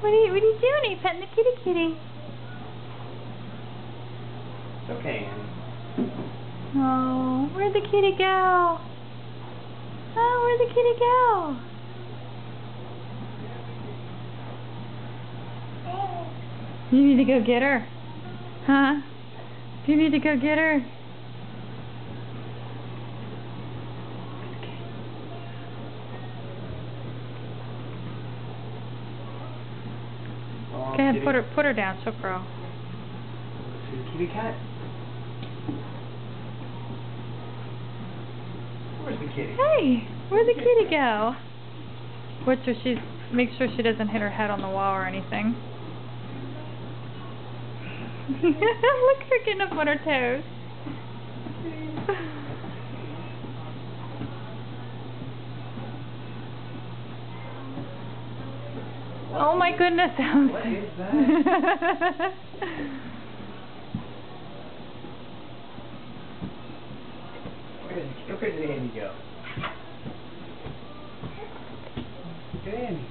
What are you doing? Are you petting the kitty kitty? It's okay, Annie. Oh, where'd the kitty go? Oh, where'd the kitty go? You need to go get her. Huh? Do you need to go get her? Oh, Go ahead, kitty. put her down. She'll crow. See the kitty cat? Where's the kitty? Hey, where'd the kitty go? Watch her. Make sure she doesn't hit her head on the wall or anything. Look at her getting up on her toes. Oh my goodness, Allison. What is that? Where did Andy go? Look at Andy.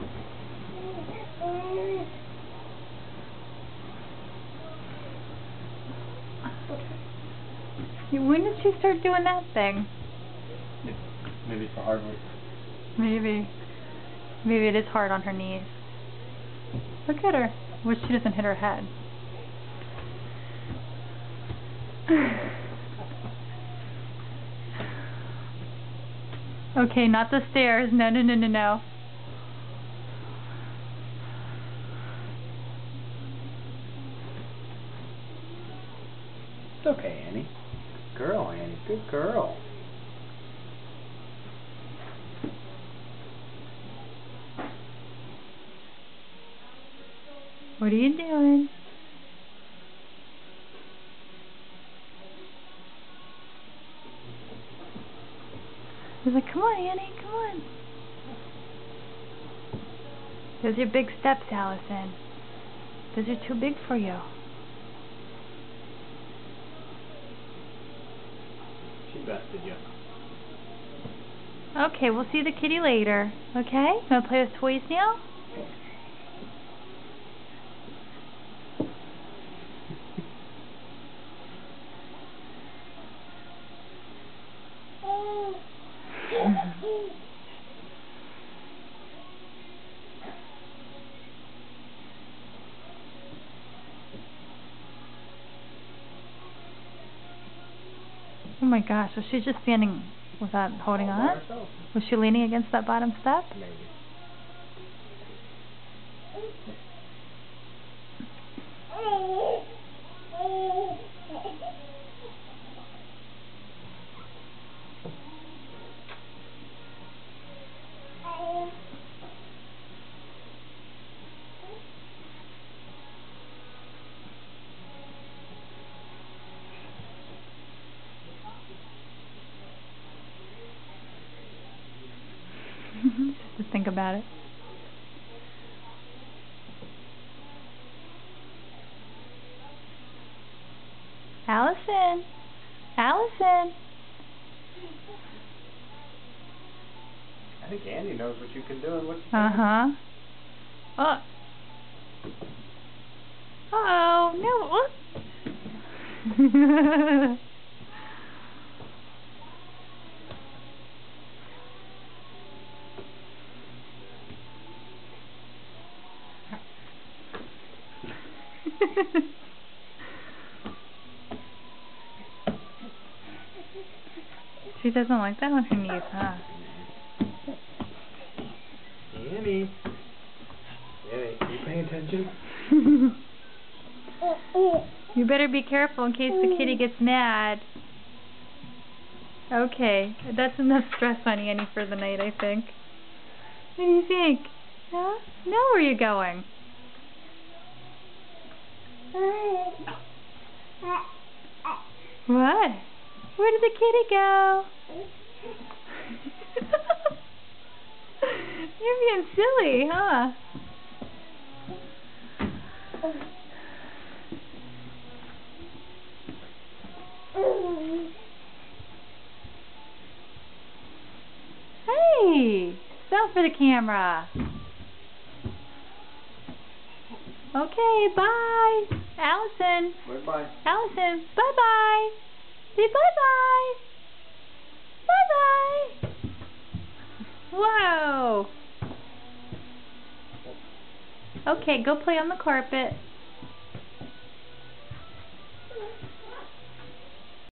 When did she start doing that thing? Maybe it's the hard work. Maybe. Maybe it is hard on her knees. Look at her. Wish she doesn't hit her head. Okay, not the stairs. No, no, no, no, no. It's okay, Annie. Good girl, Annie. Good girl. What are you doing? He's like, come on, Annie, come on. Those are big steps, Allison. Those are too big for you. She bested you. Okay, we'll see the kitty later. Okay? Wanna play with toys now? Oh my gosh, was she just standing without holding on? Was she leaning against that bottom step? Maybe. Just to think about it. Allison! Allison! I think Andy knows what you can do and what you Uh-huh. Oh. Uh-oh. No. Oh. She doesn't like that on her knees, huh? Annie. Annie, are you paying attention? You better be careful in case the kitty gets mad. Okay, that's enough stress on Annie for the night, I think. What do you think? Huh? Now where are you going? What? Where did the kitty go? You're being silly, huh? Hey! Stop for the camera. Okay, bye. Allison. Bye-bye. Allison, bye-bye. Say bye-bye. Bye-bye. Whoa. Okay, go play on the carpet.